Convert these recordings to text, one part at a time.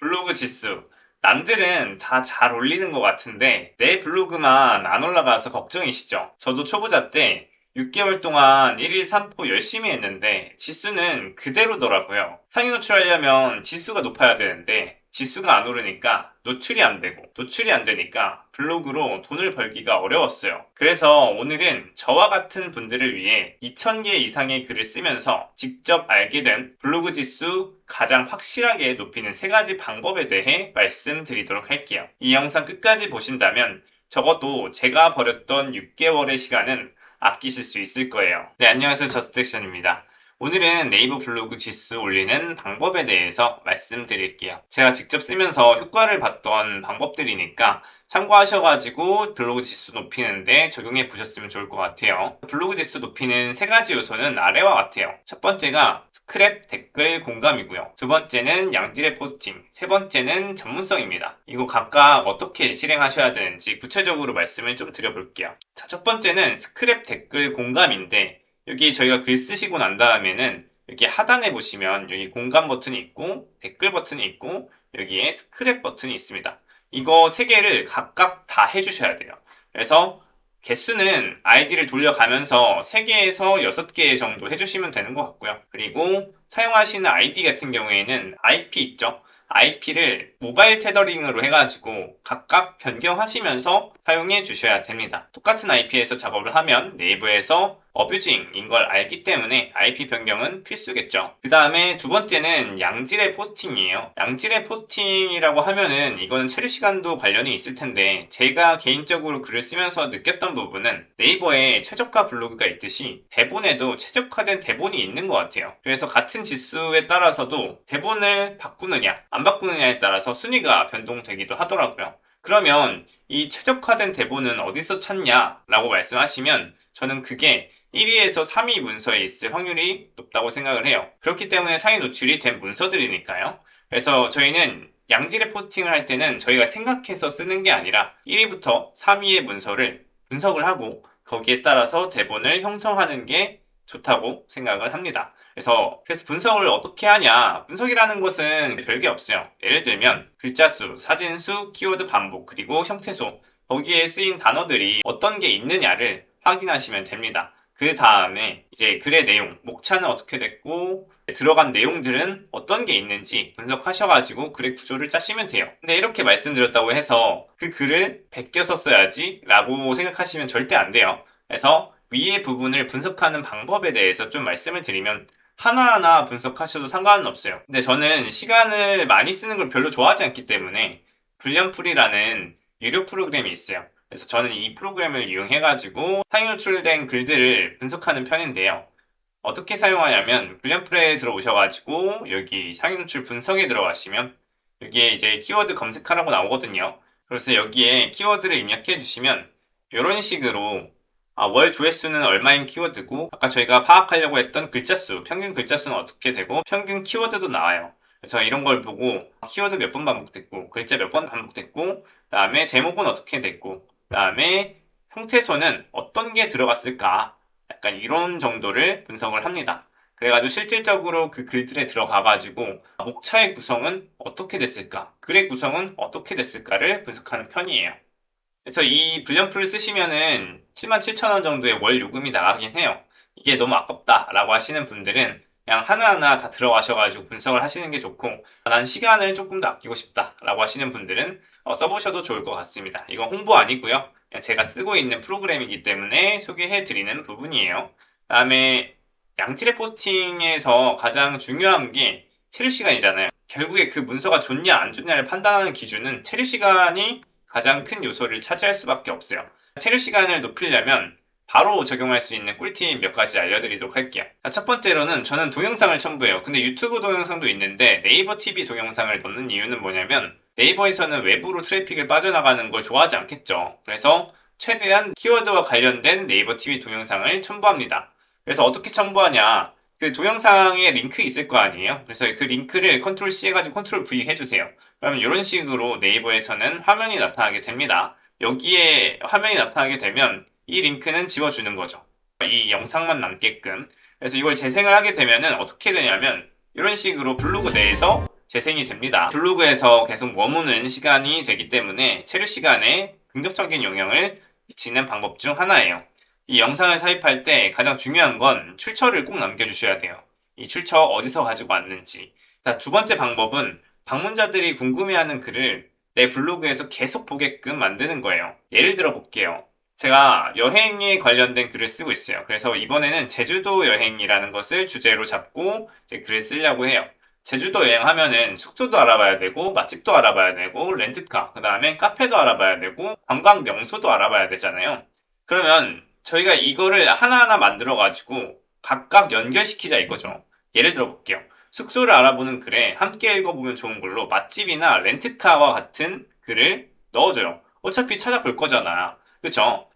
블로그 지수. 남들은 다 잘 올리는 것 같은데 내 블로그만 안 올라가서 걱정이시죠? 저도 초보자 때 6개월 동안 1일 3포 열심히 했는데 지수는 그대로더라고요. 상위 노출하려면 지수가 높아야 되는데 지수가 안 오르니까 노출이 안 되고 노출이 안 되니까 블로그로 돈을 벌기가 어려웠어요. 그래서 오늘은 저와 같은 분들을 위해 2000개 이상의 글을 쓰면서 직접 알게 된 블로그 지수 가장 확실하게 높이는 3가지 방법에 대해 말씀드리도록 할게요. 이 영상 끝까지 보신다면 적어도 제가 버렸던 6개월의 시간은 아끼실 수 있을 거예요. 네, 안녕하세요. 저스트액션입니다. 오늘은 네이버 블로그 지수 올리는 방법에 대해서 말씀드릴게요. 제가 직접 쓰면서 효과를 봤던 방법들이니까 참고하셔가지고 블로그 지수 높이는데 적용해 보셨으면 좋을 것 같아요. 블로그 지수 높이는 3가지 요소는 아래와 같아요. 첫 번째가 스크랩, 댓글, 공감이고요. 두 번째는 양질의 포스팅, 세 번째는 전문성입니다. 이거 각각 어떻게 실행하셔야 되는지 구체적으로 말씀을 좀 드려볼게요. 자, 첫 번째는 스크랩, 댓글, 공감인데 여기 저희가 글 쓰시고 난 다음에는 여기 하단에 보시면 여기 공감 버튼이 있고 댓글 버튼이 있고 여기에 스크랩 버튼이 있습니다. 이거 3개를 각각 다 해주셔야 돼요. 그래서 개수는 아이디를 돌려가면서 3개에서 6개 정도 해주시면 되는 것 같고요. 그리고 사용하시는 아이디 같은 경우에는 IP 있죠? IP를 모바일 테더링으로 해가지고 각각 변경하시면서 사용해 주셔야 됩니다. 똑같은 IP에서 작업을 하면 네이버에서 어뷰징인 걸 알기 때문에 IP 변경은 필수겠죠. 그 다음에 두 번째는 양질의 포스팅이에요. 양질의 포스팅이라고 하면은 이거는 체류 시간도 관련이 있을 텐데 제가 개인적으로 글을 쓰면서 느꼈던 부분은 네이버에 최적화 블로그가 있듯이 대본에도 최적화된 대본이 있는 것 같아요. 그래서 같은 지수에 따라서도 대본을 바꾸느냐 안 바꾸느냐에 따라서 순위가 변동되기도 하더라고요. 그러면 이 최적화된 대본은 어디서 찾냐라고 말씀하시면 저는 그게 1위에서 3위 문서에 있을 확률이 높다고 생각을 해요. 그렇기 때문에 상위 노출이 된 문서들이니까요. 그래서 저희는 양질의 포스팅을 할 때는 저희가 생각해서 쓰는 게 아니라 1위부터 3위의 문서를 분석을 하고 거기에 따라서 대본을 형성하는 게 좋다고 생각을 합니다. 그래서 분석을 어떻게 하냐? 분석이라는 것은 별게 없어요. 예를 들면 글자 수, 사진 수, 키워드 반복, 그리고 형태소 거기에 쓰인 단어들이 어떤 게 있느냐를 확인하시면 됩니다. 그 다음에 이제 글의 내용, 목차는 어떻게 됐고 들어간 내용들은 어떤 게 있는지 분석하셔가지고 글의 구조를 짜시면 돼요. 근데 이렇게 말씀드렸다고 해서 그 글을 베껴서 써야지 라고 생각하시면 절대 안 돼요. 그래서 위의 부분을 분석하는 방법에 대해서 좀 말씀을 드리면 하나하나 분석하셔도 상관은 없어요. 근데 저는 시간을 많이 쓰는 걸 별로 좋아하지 않기 때문에 블리언풀이라는 유료 프로그램이 있어요. 그래서 저는 이 프로그램을 이용해가지고 상위 노출된 글들을 분석하는 편인데요. 어떻게 사용하냐면 블리언풀에 들어오셔가지고 여기 상위 노출 분석에 들어가시면 여기에 이제 키워드 검색하라고 나오거든요. 그래서 여기에 키워드를 입력해 주시면 이런 식으로 월 조회수는 얼마인 키워드고 아까 저희가 파악하려고 했던 글자 수, 평균 글자 수는 어떻게 되고 평균 키워드도 나와요. 그래서 이런 걸 보고 키워드 몇 번 반복됐고 글자 몇 번 반복됐고 그다음에 제목은 어떻게 됐고 그다음에 형태소는 어떤 게 들어갔을까 약간 이런 정도를 분석을 합니다. 그래가지고 실질적으로 그 글들에 들어가가지고 목차의 구성은 어떻게 됐을까 글의 구성은 어떻게 됐을까를 분석하는 편이에요. 그래서 이 불량풀을 쓰시면은 77,000원 정도의 월 요금이 나가긴 해요. 이게 너무 아깝다라고 하시는 분들은 그냥 하나하나 다 들어가셔가지고 분석을 하시는 게 좋고 난 시간을 조금 더 아끼고 싶다라고 하시는 분들은 써보셔도 좋을 것 같습니다. 이건 홍보 아니고요. 그냥 제가 쓰고 있는 프로그램이기 때문에 소개해드리는 부분이에요. 그다음에 양질의 포스팅에서 가장 중요한 게 체류 시간이잖아요. 결국에 그 문서가 좋냐 안 좋냐를 판단하는 기준은 체류 시간이 가장 큰 요소를 차지할 수밖에 없어요. 체류 시간을 높이려면 바로 적용할 수 있는 꿀팁 몇 가지 알려드리도록 할게요. 첫 번째로는 저는 동영상을 첨부해요. 근데 유튜브 동영상도 있는데 네이버 TV 동영상을 넣는 이유는 뭐냐면 네이버에서는 외부로 트래픽을 빠져나가는 걸 좋아하지 않겠죠. 그래서 최대한 키워드와 관련된 네이버 TV 동영상을 첨부합니다. 그래서 어떻게 첨부하냐? 그 동영상에 링크 있을 거 아니에요? 그래서 그 링크를 컨트롤 C 해가지고 컨트롤 V 해주세요. 그러면 이런 식으로 네이버에서는 화면이 나타나게 됩니다. 여기에 화면이 나타나게 되면 이 링크는 지워주는 거죠. 이 영상만 남게끔. 그래서 이걸 재생을 하게 되면은 어떻게 되냐면 이런 식으로 블로그 내에서 재생이 됩니다. 블로그에서 계속 머무는 시간이 되기 때문에 체류 시간에 긍정적인 영향을 미치는 방법 중 하나예요. 이 영상을 삽입할 때 가장 중요한 건 출처를 꼭 남겨주셔야 돼요. 이 출처 어디서 가지고 왔는지. 자, 두 번째 방법은 방문자들이 궁금해하는 글을 내 블로그에서 계속 보게끔 만드는 거예요. 예를 들어 볼게요. 제가 여행에 관련된 글을 쓰고 있어요. 그래서 이번에는 제주도 여행이라는 것을 주제로 잡고 이제 글을 쓰려고 해요. 제주도 여행하면은 숙소도 알아봐야 되고 맛집도 알아봐야 되고 렌트카, 그 다음에 카페도 알아봐야 되고 관광 명소도 알아봐야 되잖아요. 그러면 저희가 이거를 하나하나 만들어 가지고 각각 연결시키자 이거죠. 예를 들어 볼게요. 숙소를 알아보는 글에 함께 읽어보면 좋은 글로 맛집이나 렌트카와 같은 글을 넣어줘요. 어차피 찾아볼 거잖아. 그쵸?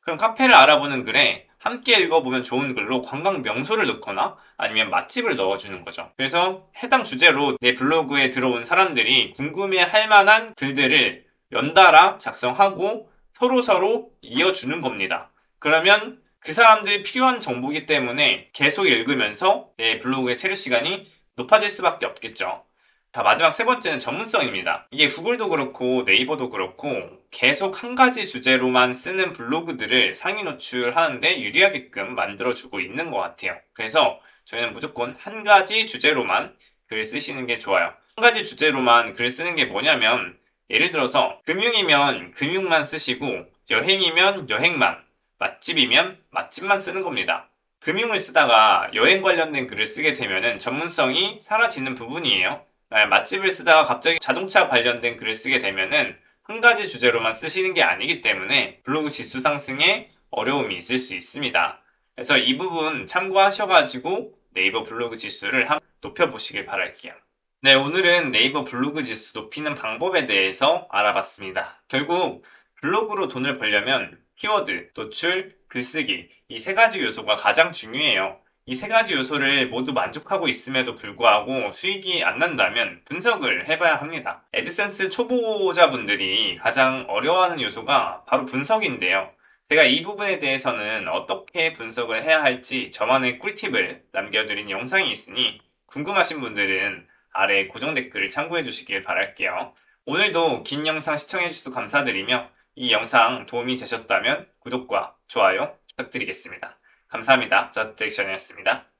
그럼 카페를 알아보는 글에 함께 읽어보면 좋은 글로 관광 명소를 넣거나 아니면 맛집을 넣어주는 거죠. 그래서 해당 주제로 내 블로그에 들어온 사람들이 궁금해할 만한 글들을 연달아 작성하고 서로서로 이어주는 겁니다. 그러면 그 사람들이 필요한 정보이기 때문에 계속 읽으면서 내 블로그의 체류 시간이 높아질 수밖에 없겠죠. 자, 마지막 세 번째는 전문성입니다. 이게 구글도 그렇고 네이버도 그렇고 계속 한 가지 주제로만 쓰는 블로그들을 상위 노출하는데 유리하게끔 만들어주고 있는 것 같아요. 그래서 저희는 무조건 한 가지 주제로만 글을 쓰시는 게 좋아요. 한 가지 주제로만 글을 쓰는 게 뭐냐면 예를 들어서 금융이면 금융만 쓰시고 여행이면 여행만, 맛집이면 맛집만 쓰는 겁니다. 금융을 쓰다가 여행 관련된 글을 쓰게 되면은 전문성이 사라지는 부분이에요. 맛집을 쓰다가 갑자기 자동차 관련된 글을 쓰게 되면은 한 가지 주제로만 쓰시는 게 아니기 때문에 블로그 지수 상승에 어려움이 있을 수 있습니다. 그래서 이 부분 참고하셔가지고 네이버 블로그 지수를 한번 높여보시길 바랄게요. 네, 오늘은 네이버 블로그 지수 높이는 방법에 대해서 알아봤습니다. 결국 블로그로 돈을 벌려면 키워드, 노출, 글쓰기 이 세 가지 요소가 가장 중요해요. 이 세 가지 요소를 모두 만족하고 있음에도 불구하고 수익이 안 난다면 분석을 해봐야 합니다. 애드센스 초보자분들이 가장 어려워하는 요소가 바로 분석인데요. 제가 이 부분에 대해서는 어떻게 분석을 해야 할지 저만의 꿀팁을 남겨드린 영상이 있으니 궁금하신 분들은 아래 고정 댓글을 참고해 주시길 바랄게요. 오늘도 긴 영상 시청해 주셔서 감사드리며 이 영상 도움이 되셨다면 구독과 좋아요 부탁드리겠습니다. 감사합니다. 저스트액션이었습니다.